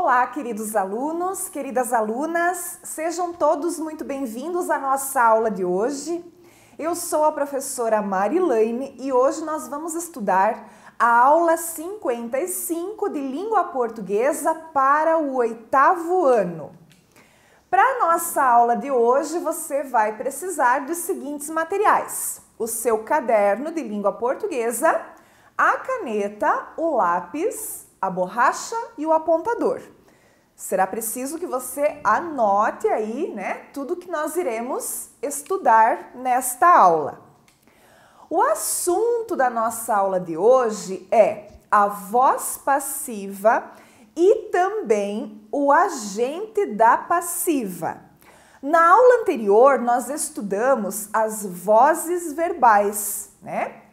Olá, queridos alunos, queridas alunas, sejam todos muito bem-vindos à nossa aula de hoje. Eu sou a professora Marilane e hoje nós vamos estudar a aula 55 de Língua Portuguesa para o 8º ano. Para a nossa aula de hoje, você vai precisar dos seguintes materiais: o seu caderno de Língua Portuguesa, a caneta, o lápis, a borracha e o apontador. Será preciso que você anote aí, tudo que nós iremos estudar nesta aula. O assunto da nossa aula de hoje é a voz passiva e também o agente da passiva. Na aula anterior, nós estudamos as vozes verbais,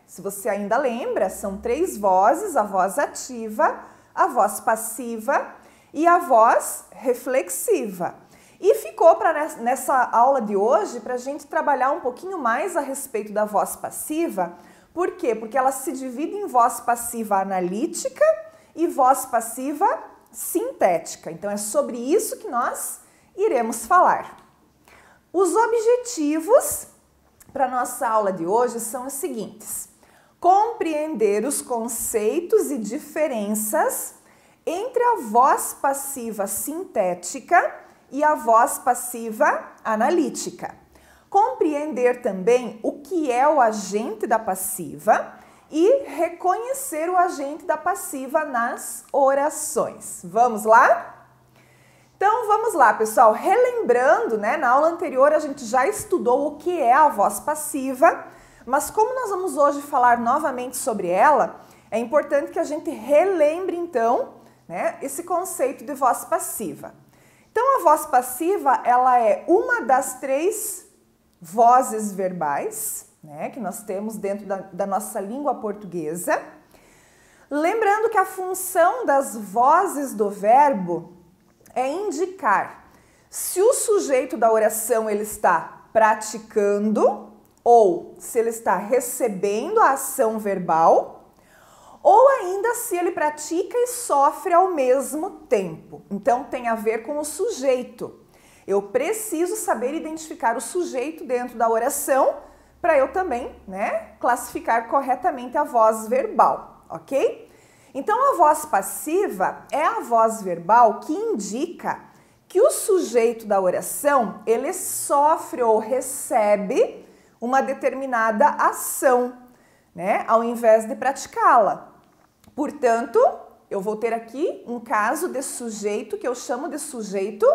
Se você ainda lembra, são 3 vozes: a voz ativa, a voz passiva e a voz reflexiva. E ficou nessa aula de hoje para a gente trabalhar um pouquinho mais a respeito da voz passiva. Por quê? Porque ela se divide em voz passiva analítica e voz passiva sintética. Então é sobre isso que nós iremos falar. Os objetivos para a nossa aula de hoje são os seguintes: compreender os conceitos e diferenças entre a voz passiva sintética e a voz passiva analítica. Compreender também o que é o agente da passiva e reconhecer o agente da passiva nas orações. Vamos lá? Então vamos lá, pessoal. Relembrando, na aula anterior a gente já estudou o que é a voz passiva, mas como nós vamos hoje falar novamente sobre ela, é importante que a gente relembre então, esse conceito de voz passiva. Então a voz passiva, ela é uma das 3 vozes verbais, que nós temos dentro da nossa língua portuguesa. Lembrando que a função das vozes do verbo é indicar se o sujeito da oração ele está praticando ou se ele está recebendo a ação verbal, ou ainda se ele pratica e sofre ao mesmo tempo. Então tem a ver com o sujeito. Eu preciso saber identificar o sujeito dentro da oração para eu também, classificar corretamente a voz verbal, ok? Então a voz passiva é a voz verbal que indica que o sujeito da oração ele sofre ou recebe uma determinada ação, ao invés de praticá-la. Portanto, eu vou ter aqui um caso de sujeito que eu chamo de sujeito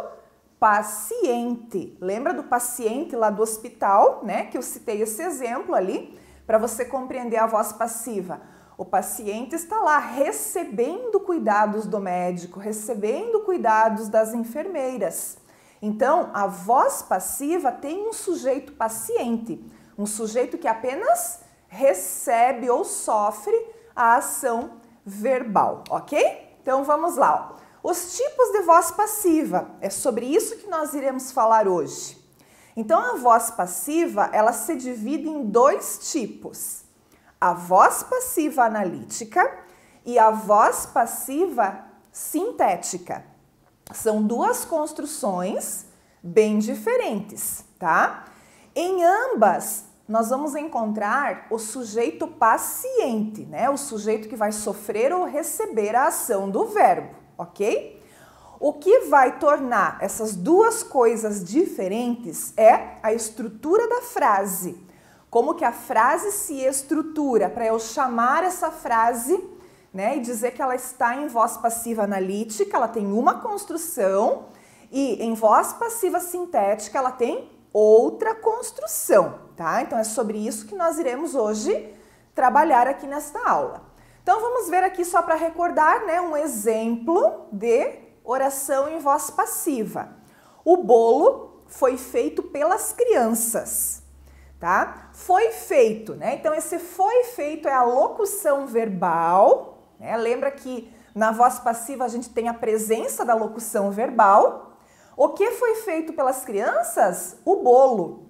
paciente. Lembra do paciente lá do hospital, que eu citei esse exemplo ali para você compreender a voz passiva. O paciente está lá recebendo cuidados do médico, recebendo cuidados das enfermeiras. Então, a voz passiva tem um sujeito paciente, um sujeito que apenas recebe ou sofre a ação verbal, ok? Então vamos lá. Os tipos de voz passiva, é sobre isso que nós iremos falar hoje. Então a voz passiva, ela se divide em 2 tipos: a voz passiva analítica e a voz passiva sintética. São 2 construções bem diferentes, tá? Em ambas, nós vamos encontrar o sujeito paciente, o sujeito que vai sofrer ou receber a ação do verbo, ok? O que vai tornar essas 2 coisas diferentes é a estrutura da frase. Como que a frase se estrutura para eu chamar essa frase, e dizer que ela está em voz passiva analítica, ela tem uma construção, e em voz passiva sintética ela tem outra construção, tá? Então é sobre isso que nós iremos hoje trabalhar aqui nesta aula. Então vamos ver aqui só para recordar, um exemplo de oração em voz passiva. O bolo foi feito pelas crianças, tá? Foi feito, Então esse foi feito é a locução verbal, Lembra que na voz passiva a gente tem a presença da locução verbal. O que foi feito pelas crianças? O bolo.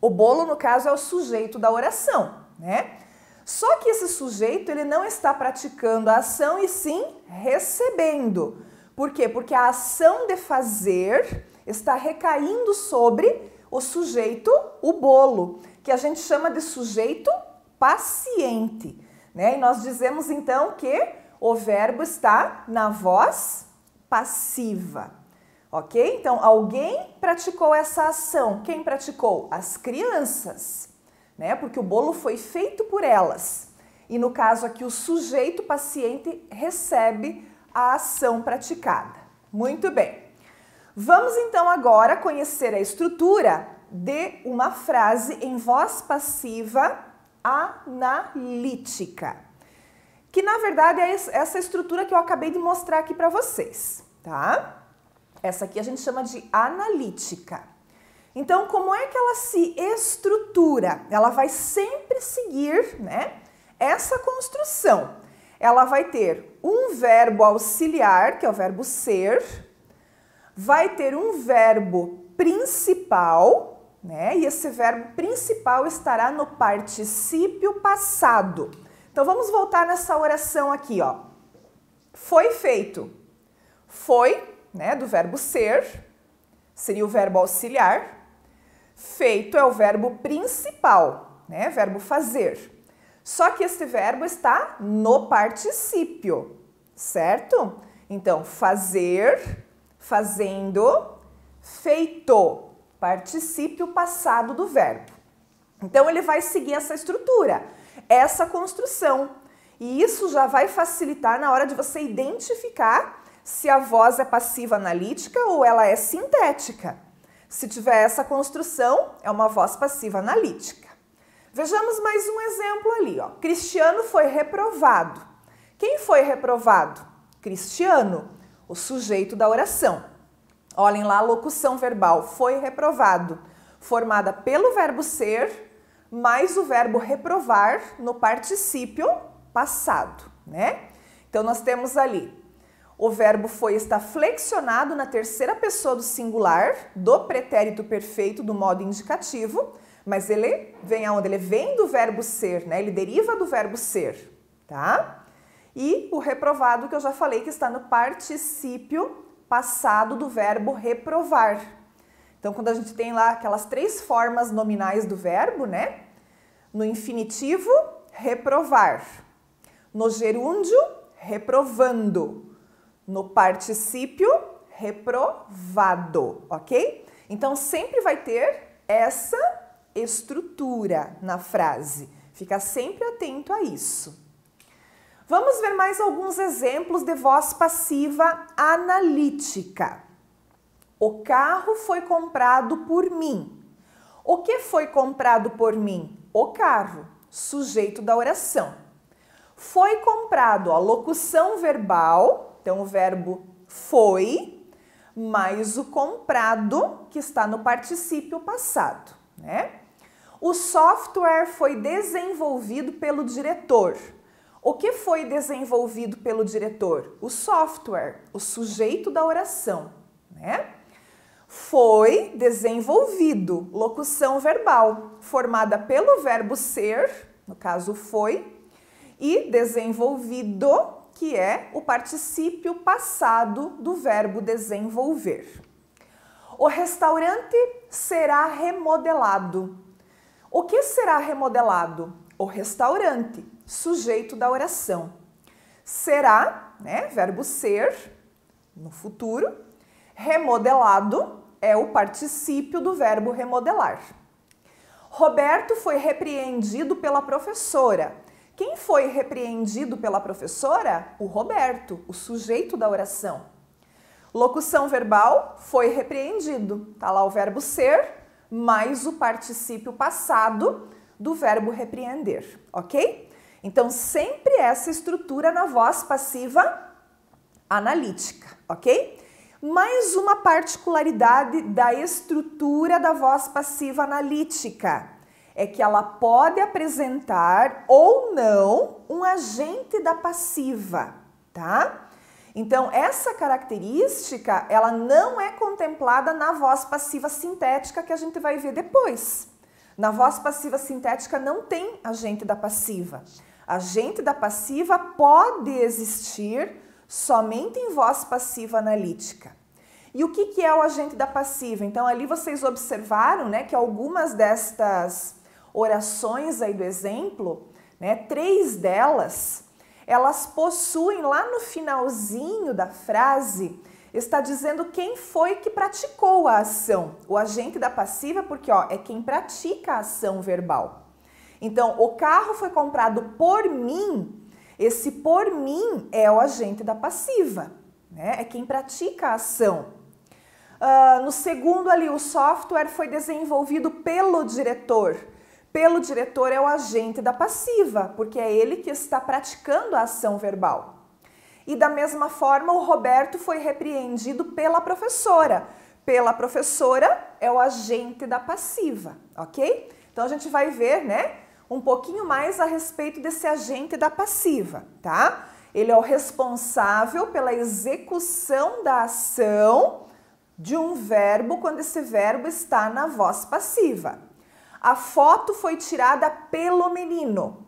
O bolo, no caso, é o sujeito da oração, Só que esse sujeito ele não está praticando a ação e sim recebendo. Por quê? Porque a ação de fazer está recaindo sobre o sujeito, o bolo, que a gente chama de sujeito paciente, né? E nós dizemos então que o verbo está na voz passiva, ok? Então, alguém praticou essa ação. Quem praticou? As crianças, né? Porque o bolo foi feito por elas. E no caso aqui, o sujeito paciente recebe a ação praticada. Muito bem. Vamos então agora conhecer a estrutura de uma frase em voz passiva analítica, que na verdade é essa estrutura que eu acabei de mostrar aqui para vocês, tá? Essa aqui a gente chama de analítica. Então, como é que ela se estrutura? Ela vai sempre seguir, né, essa construção. Ela vai ter um verbo auxiliar, que é o verbo ser, vai ter um verbo principal, né? E esse verbo principal estará no particípio passado. Então vamos voltar nessa oração aqui, ó. Foi feito. Foi, né, do verbo ser, seria o verbo auxiliar. Feito é o verbo principal, né? Verbo fazer. Só que esse verbo está no particípio, certo? Então, fazer, fazendo, feito, particípio passado do verbo. Então, ele vai seguir essa estrutura, essa construção. E isso já vai facilitar na hora de você identificar se a voz é passiva analítica ou ela é sintética. Se tiver essa construção, é uma voz passiva analítica. Vejamos mais um exemplo ali, ó. Cristiano foi reprovado. Quem foi reprovado? Cristiano, o sujeito da oração. Olhem lá a locução verbal, foi reprovado, formada pelo verbo ser, mais o verbo reprovar no particípio passado, né? Então, nós temos ali, o verbo foi está flexionado na terceira pessoa do singular, do pretérito perfeito do modo indicativo, mas ele vem aonde? Ele vem do verbo ser, né? Ele deriva do verbo ser, tá? E o reprovado que eu já falei que está no particípio passado do verbo reprovar. Então, quando a gente tem lá aquelas três formas nominais do verbo, né? No infinitivo, reprovar. No gerúndio, reprovando. No particípio, reprovado, ok? Então, sempre vai ter essa estrutura na frase. Fica sempre atento a isso. Vamos ver mais alguns exemplos de voz passiva analítica. O carro foi comprado por mim. O que foi comprado por mim? O carro, sujeito da oração. Foi comprado, a locução verbal, então o verbo foi, mais o comprado, que está no particípio passado, né? O software foi desenvolvido pelo diretor. O que foi desenvolvido pelo diretor? O software, o sujeito da oração, né? Foi desenvolvido, locução verbal, formada pelo verbo ser, no caso foi, e desenvolvido, que é o particípio passado do verbo desenvolver. O restaurante será remodelado. O que será remodelado? O restaurante, sujeito da oração. Será, né, verbo ser, no futuro. Remodelado é o particípio do verbo remodelar. Roberto foi repreendido pela professora. Quem foi repreendido pela professora? O Roberto, o sujeito da oração. Locução verbal, foi repreendido. Tá lá o verbo ser, mais o particípio passado do verbo repreender, ok? Então, sempre essa estrutura na voz passiva analítica, ok? Mais uma particularidade da estrutura da voz passiva analítica é que ela pode apresentar ou não um agente da passiva, tá? Então, essa característica, ela não é contemplada na voz passiva sintética que a gente vai ver depois. Na voz passiva sintética não tem agente da passiva. Agente da passiva pode existir somente em voz passiva analítica. E o que é o agente da passiva? Então, ali vocês observaram, né, que algumas destas orações aí do exemplo, né, 3 delas, elas possuem lá no finalzinho da frase, está dizendo quem foi que praticou a ação. O agente da passiva, porque ó, é quem pratica a ação verbal. Então, o carro foi comprado por mim. Esse por mim é o agente da passiva, né? É quem pratica a ação. No segundo ali, o software foi desenvolvido pelo diretor. Pelo diretor é o agente da passiva, porque é ele que está praticando a ação verbal. E da mesma forma, o Roberto foi repreendido pela professora. Pela professora é o agente da passiva, ok? Então a gente vai ver, né, um pouquinho mais a respeito desse agente da passiva, tá? Ele é o responsável pela execução da ação de um verbo quando esse verbo está na voz passiva. A foto foi tirada pelo menino.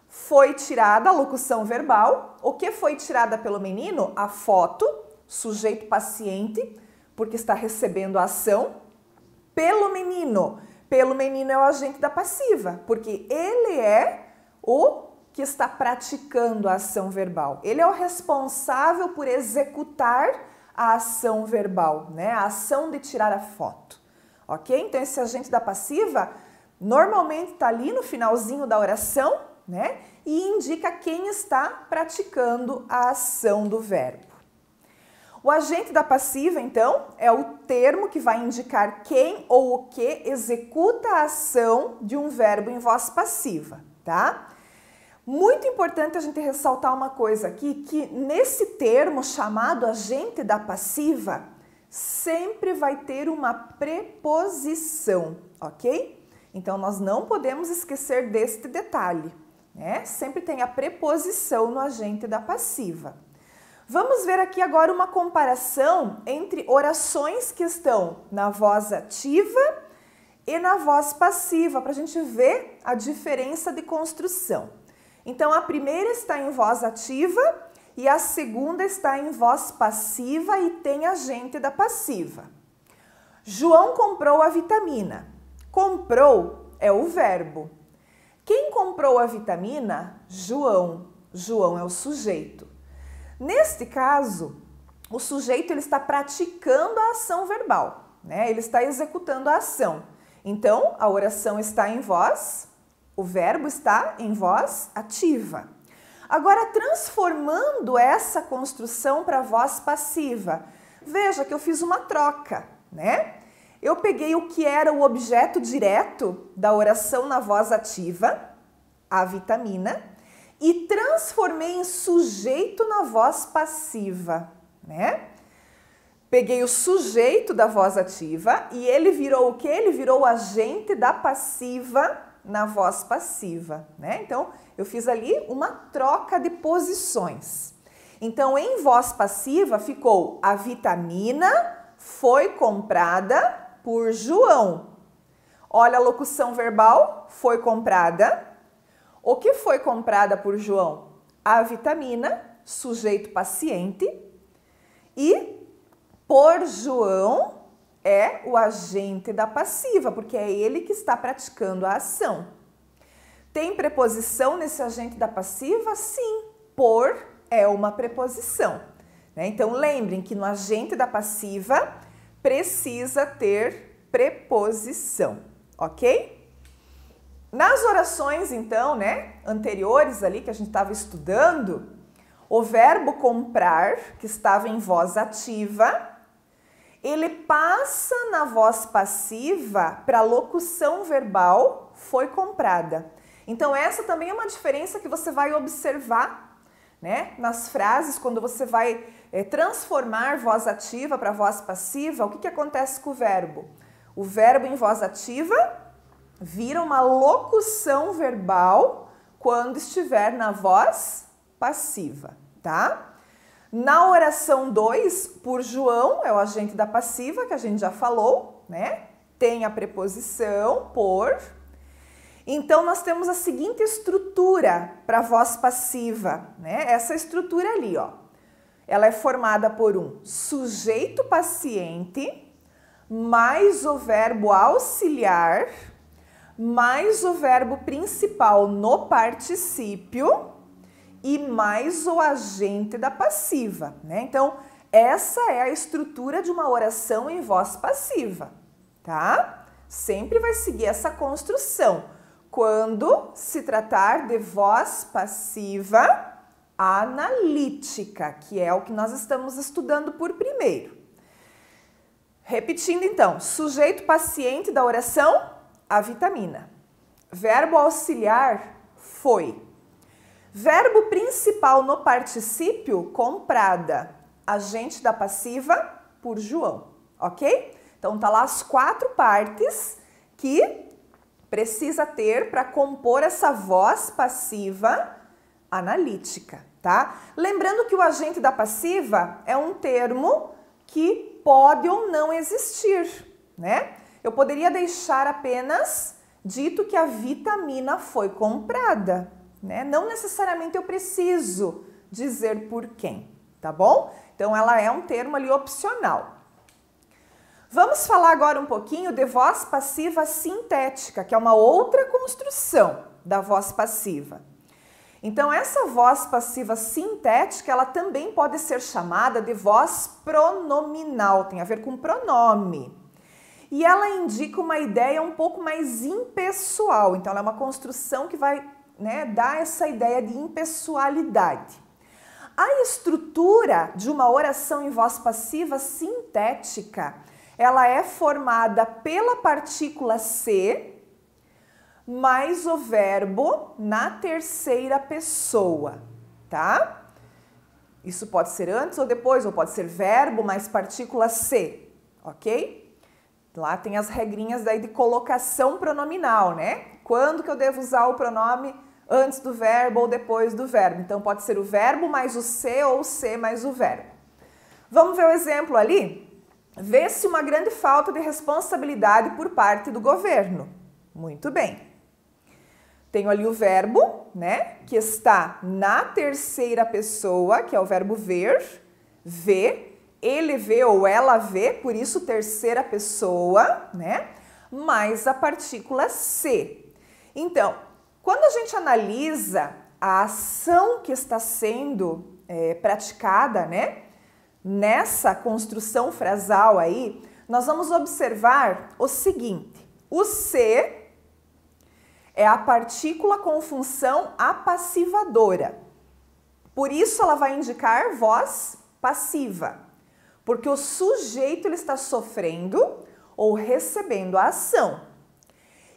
Foi tirada a locução verbal. O que foi tirada pelo menino? A foto, sujeito paciente, porque está recebendo a ação. Pelo menino. Pelo menino é o agente da passiva, porque ele é o que está praticando a ação verbal. Ele é o responsável por executar a ação verbal, né? A ação de tirar a foto, ok? Então, esse agente da passiva normalmente está ali no finalzinho da oração, né? E indica quem está praticando a ação do verbo. O agente da passiva, então, é o termo que vai indicar quem ou o que executa a ação de um verbo em voz passiva, tá? Muito importante a gente ressaltar uma coisa aqui, que nesse termo chamado agente da passiva, sempre vai ter uma preposição, ok? Então, nós não podemos esquecer deste detalhe, né? Sempre tem a preposição no agente da passiva. Vamos ver aqui agora uma comparação entre orações que estão na voz ativa e na voz passiva, para a gente ver a diferença de construção. Então, a primeira está em voz ativa e a segunda está em voz passiva e tem agente da passiva. João comprou a vitamina. Comprou é o verbo. Quem comprou a vitamina? João. João é o sujeito. Neste caso, o sujeito ele está praticando a ação verbal, né? Ele está executando a ação. Então, a oração está em voz, o verbo está em voz ativa. Agora, transformando essa construção para voz passiva, veja que eu fiz uma troca, né? Eu peguei o que era o objeto direto da oração na voz ativa, a vitamina, e transformei em sujeito na voz passiva, né? Peguei o sujeito da voz ativa e ele virou o quê? Ele virou o agente da passiva na voz passiva, né? Então, eu fiz ali uma troca de posições. Então, em voz passiva ficou a vitamina foi comprada por João. Olha a locução verbal, foi comprada. O que foi comprada por João? A vitamina, sujeito paciente, e por João é o agente da passiva, porque é ele que está praticando a ação. Tem preposição nesse agente da passiva? Sim, por é uma preposição, né? Então, lembrem que no agente da passiva precisa ter preposição, ok? Nas orações, então, né, anteriores ali que a gente estava estudando, o verbo comprar, que estava em voz ativa, ele passa na voz passiva para a locução verbal foi comprada. Então, essa também é uma diferença que você vai observar, né, nas frases, quando você vai transformar voz ativa para voz passiva. O que acontece com o verbo? O verbo em voz ativa vira uma locução verbal quando estiver na voz passiva, tá? Na oração 2, por João, é o agente da passiva, que a gente já falou, né? Tem a preposição por. Então, nós temos a seguinte estrutura para a voz passiva, né? Essa estrutura ali, ó. ela é formada por um sujeito paciente, mais o verbo auxiliar, mais o verbo principal no particípio e mais o agente da passiva, né? Então, essa é a estrutura de uma oração em voz passiva, tá? Sempre vai seguir essa construção. Quando se tratar de voz passiva analítica, que é o que nós estamos estudando por primeiro. Repetindo então, sujeito paciente da oração, a vitamina. Verbo auxiliar, foi. Verbo principal no particípio, comprada. Agente da passiva, por João, ok? Então tá lá as 4 partes que precisa ter para compor essa voz passiva analítica, tá? Lembrando que o agente da passiva é um termo que pode ou não existir, né? Eu poderia deixar apenas dito que a vitamina foi comprada, né? Não necessariamente eu preciso dizer por quem, tá bom? Então ela é um termo ali opcional. Vamos falar agora um pouquinho de voz passiva sintética, que é uma outra construção da voz passiva. Então, essa voz passiva sintética, ela também pode ser chamada de voz pronominal, tem a ver com pronome. E ela indica uma ideia um pouco mais impessoal, então ela é uma construção que vai, né, dar essa ideia de impessoalidade. A estrutura de uma oração em voz passiva sintética, ela é formada pela partícula ser mais o verbo na terceira pessoa, tá? Isso pode ser antes ou depois, ou pode ser verbo mais partícula ser, ok? Lá tem as regrinhas daí de colocação pronominal, né? Quando que eu devo usar o pronome antes do verbo ou depois do verbo? Então pode ser o verbo mais o ser ou o ser mais o verbo. Vamos ver o exemplo ali? Vê-se uma grande falta de responsabilidade por parte do governo. Muito bem. Tenho ali o verbo, né, que está na terceira pessoa, que é o verbo ver, vê, ele vê ou ela vê, por isso terceira pessoa, né, mais a partícula ser. Então, quando a gente analisa a ação que está sendo praticada, né, nessa construção frasal aí, nós vamos observar o seguinte: o ser é a partícula com função apassivadora. Por isso ela vai indicar voz passiva, porque o sujeito ele está sofrendo ou recebendo a ação.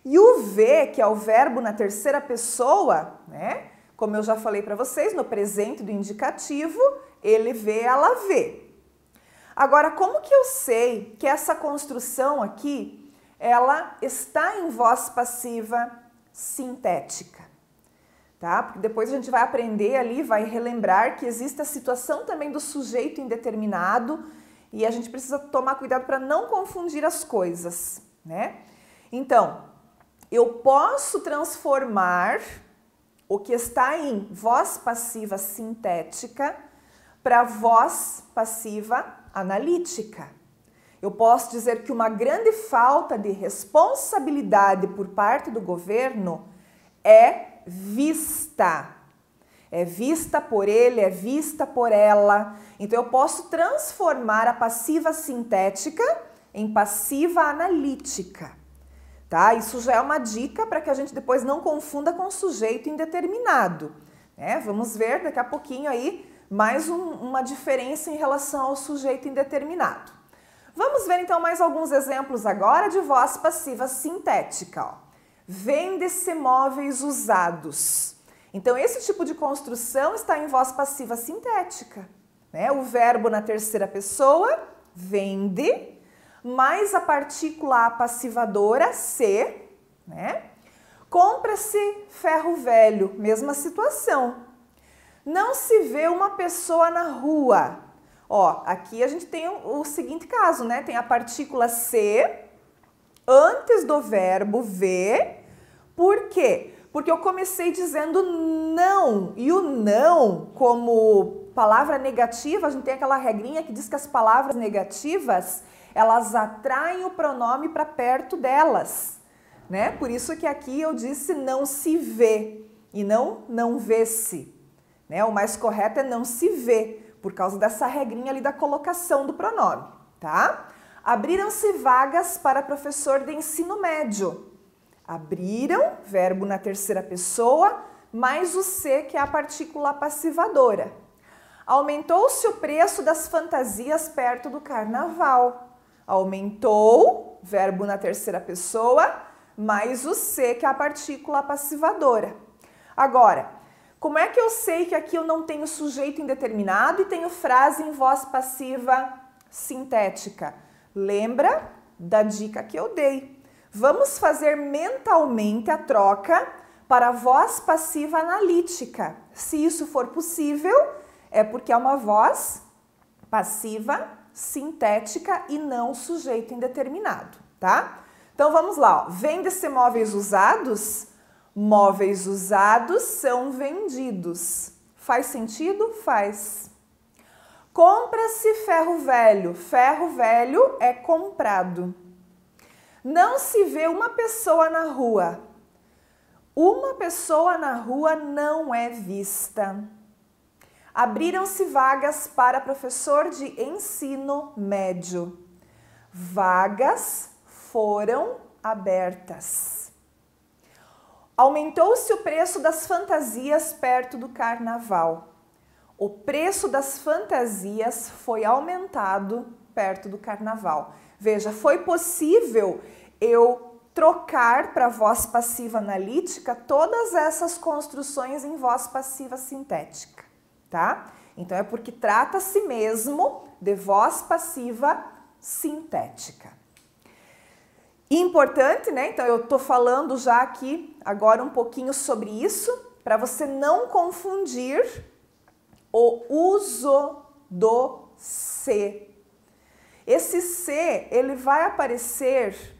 E o ver, que é o verbo na terceira pessoa, né? Como eu já falei para vocês, no presente do indicativo, ele vê, ela vê. Agora, como que eu sei que essa construção aqui, ela está em voz passiva sintética, tá? Porque depois a gente vai aprender ali, vai relembrar que existe a situação também do sujeito indeterminado e a gente precisa tomar cuidado para não confundir as coisas, né? Então, eu posso transformar o que está em voz passiva sintética para voz passiva analítica. Eu posso dizer que uma grande falta de responsabilidade por parte do governo é vista. É vista por ele, é vista por ela. Então, eu posso transformar a passiva sintética em passiva analítica. Tá? Isso já é uma dica para que a gente depois não confunda com sujeito indeterminado, né? Vamos ver daqui a pouquinho aí mais uma diferença em relação ao sujeito indeterminado. Vamos ver então mais alguns exemplos agora de voz passiva sintética. Ó. Vende-se móveis usados. Então, esse tipo de construção está em voz passiva sintética, né? O verbo na terceira pessoa, vende, mais a partícula apassivadora, se, né? Compra-se ferro velho, mesma situação. Não se vê uma pessoa na rua. Ó, aqui a gente tem o seguinte caso, né? Tem a partícula se antes do verbo ver. Por quê? Porque eu comecei dizendo não. E o não, como palavra negativa, a gente tem aquela regrinha que diz que as palavras negativas, elas atraem o pronome para perto delas, né? Por isso que aqui eu disse não se vê e não vê-se, né? O mais correto é não se vê, por causa dessa regrinha ali da colocação do pronome, tá? Abriram-se vagas para professor de ensino médio. Abriram, verbo na terceira pessoa, mais o se, que é a partícula passivadora. Aumentou-se o preço das fantasias perto do carnaval. Aumentou, verbo na terceira pessoa, mais o se, que é a partícula passivadora. Agora, como é que eu sei que aqui eu não tenho sujeito indeterminado e tenho frase em voz passiva sintética? Lembra da dica que eu dei. Vamos fazer mentalmente a troca para a voz passiva analítica. Se isso for possível, é porque é uma voz passiva sintética e não sujeito indeterminado, tá? Então vamos lá, ó. Vende-se móveis usados? Móveis usados são vendidos. Faz sentido? Faz. Compra-se ferro velho. Ferro velho é comprado. Não se vê uma pessoa na rua. Uma pessoa na rua não é vista. Abriram-se vagas para professor de ensino médio. Vagas foram abertas. Aumentou-se o preço das fantasias perto do carnaval. O preço das fantasias foi aumentado perto do carnaval. Veja, foi possível eu trocar para voz passiva analítica todas essas construções em voz passiva sintética, tá? Então é porque trata-se mesmo de voz passiva sintética. Importante, né? Então eu tô falando já aqui agora um pouquinho sobre isso, para você não confundir o uso do se. Esse se, ele vai aparecer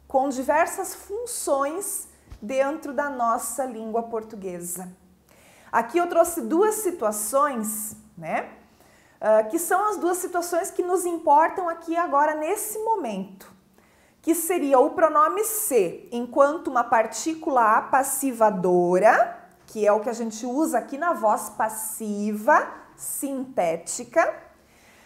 com diversas funções dentro da nossa língua portuguesa. Aqui eu trouxe duas situações, né? Que são as duas situações que nos importam aqui agora nesse momento, que seria o pronome se enquanto uma partícula apassivadora, que é o que a gente usa aqui na voz passiva sintética.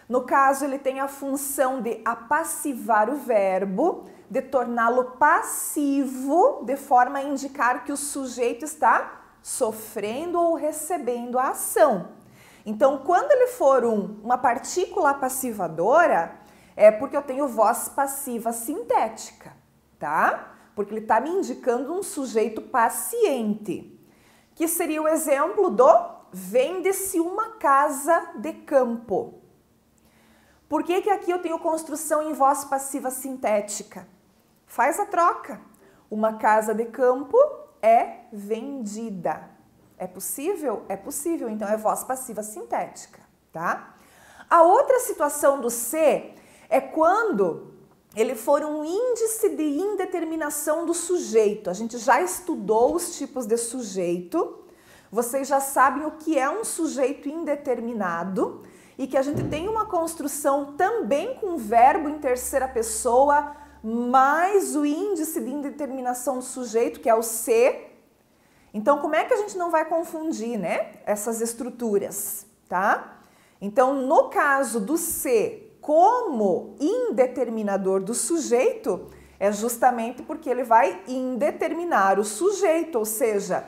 No caso, ele tem a função de apassivar o verbo, de torná-lo passivo, de forma a indicar que o sujeito está sofrendo ou recebendo a ação. Então, quando ele for uma partícula apassivadora, é porque eu tenho voz passiva sintética, tá? Porque ele está me indicando um sujeito paciente, que seria o exemplo do vende-se uma casa de campo. Por que que aqui eu tenho construção em voz passiva sintética? Faz a troca. Uma casa de campo é vendida. É possível? É possível, então é voz passiva sintética, tá? A outra situação do se é quando ele for um índice de indeterminação do sujeito. A gente já estudou os tipos de sujeito, vocês já sabem o que é um sujeito indeterminado e que a gente tem uma construção também com verbo em terceira pessoa, mais o índice de indeterminação do sujeito, que é o se. Então, como é que a gente não vai confundir, né, essas estruturas, tá? Então, no caso do se como indeterminador do sujeito, é justamente porque ele vai indeterminar o sujeito, ou seja,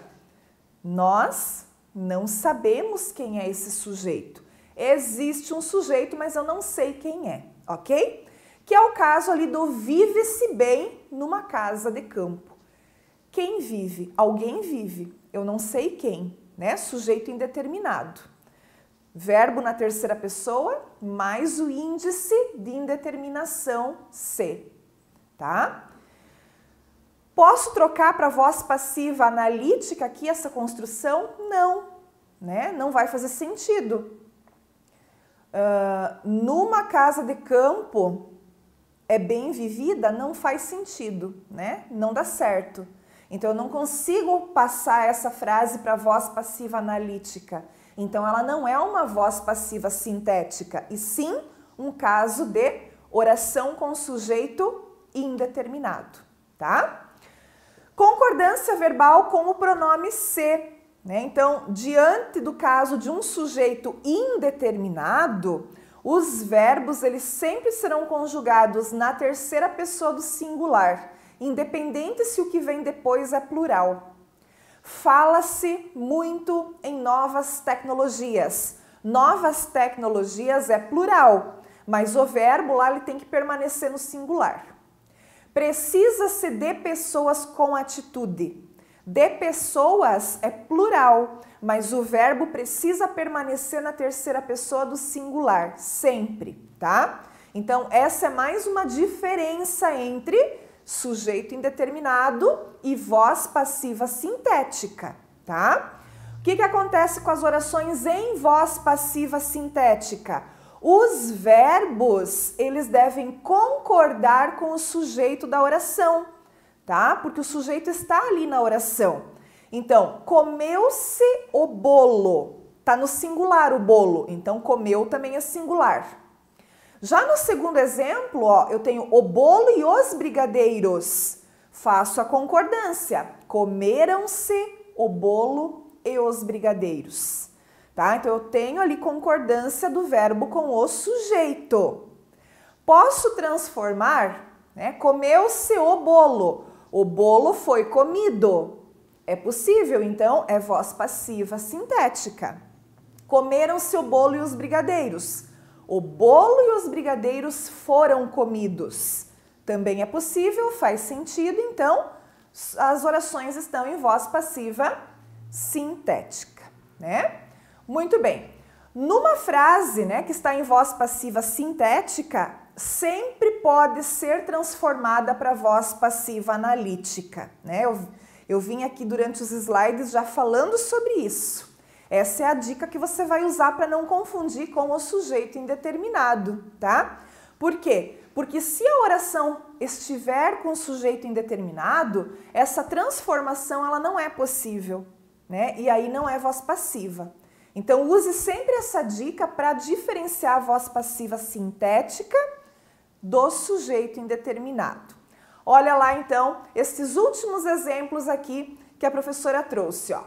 nós não sabemos quem é esse sujeito. Existe um sujeito, mas eu não sei quem é, ok? Que é o caso ali do vive-se bem numa casa de campo. Quem vive? Alguém vive, eu não sei quem, né? Sujeito indeterminado. Verbo na terceira pessoa, mais o índice de indeterminação se, tá? Posso trocar para voz passiva analítica aqui essa construção? Não, né? Não vai fazer sentido. Numa casa de campo é bem vivida? Não faz sentido, né? Não dá certo. Então eu não consigo passar essa frase para voz passiva analítica. Então ela não é uma voz passiva sintética, e sim um caso de oração com sujeito indeterminado, tá? Concordância verbal com o pronome se, né? Então, diante do caso de um sujeito indeterminado, os verbos eles sempre serão conjugados na terceira pessoa do singular, independente se o que vem depois é plural. Fala-se muito em novas tecnologias. Novas tecnologias é plural, mas o verbo lá ele tem que permanecer no singular. Precisa-se de pessoas com atitude. De pessoas é plural, mas o verbo precisa permanecer na terceira pessoa do singular, sempre, tá? Então, essa é mais uma diferença entre sujeito indeterminado e voz passiva sintética, tá? O que acontece com as orações em voz passiva sintética? Os verbos, eles devem concordar com o sujeito da oração, tá? Porque o sujeito está ali na oração. Então, comeu-se o bolo. Tá no singular o bolo, então comeu também é singular. Já no segundo exemplo, ó, eu tenho o bolo e os brigadeiros. Faço a concordância. Comeram-se o bolo e os brigadeiros. Tá? Então, eu tenho ali concordância do verbo com o sujeito. Posso transformar, né? Comeu-se o bolo foi comido. É possível, então, é voz passiva sintética. Comeram-se o bolo e os brigadeiros. O bolo e os brigadeiros foram comidos. Também é possível, faz sentido, então, as orações estão em voz passiva sintética, né? Muito bem. Numa frase, né, que está em voz passiva sintética, sempre pode ser transformada para voz passiva analítica, né? Eu vim aqui durante os slides já falando sobre isso. Essa é a dica que você vai usar para não confundir com o sujeito indeterminado, tá? Por quê? Porque se a oração estiver com o sujeito indeterminado, essa transformação ela não é possível, né? E aí não é voz passiva. Então, use sempre essa dica para diferenciar a voz passiva sintética do sujeito indeterminado. Olha lá, então, esses últimos exemplos aqui que a professora trouxe, ó.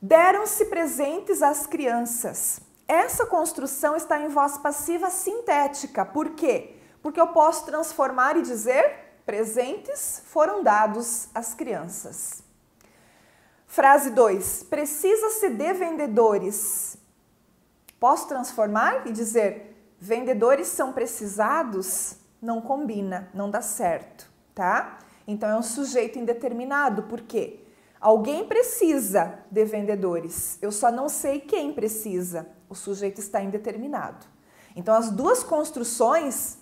Deram-se presentes às crianças. Essa construção está em voz passiva sintética. Por quê? Porque eu posso transformar e dizer presentes foram dados às crianças. Frase 2. Precisa-se de vendedores. Posso transformar e dizer vendedores são precisados? Não combina, não dá certo, tá? Então é um sujeito indeterminado. Por quê? Alguém precisa de vendedores. Eu só não sei quem precisa. O sujeito está indeterminado. Então as duas construções,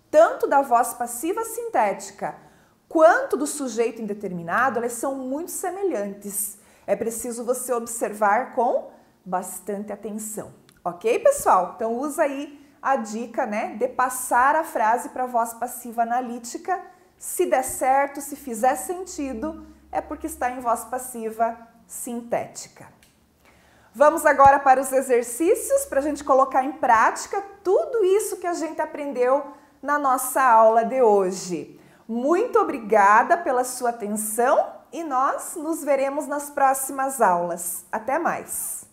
tanto da voz passiva sintética quanto do sujeito indeterminado, elas são muito semelhantes. É preciso você observar com bastante atenção. Ok, pessoal? Então usa aí a dica, né, de passar a frase para a voz passiva analítica. Se der certo, se fizer sentido, é porque está em voz passiva sintética. Vamos agora para os exercícios para a gente colocar em prática tudo isso que a gente aprendeu na nossa aula de hoje. Muito obrigada pela sua atenção e nós nos veremos nas próximas aulas. Até mais!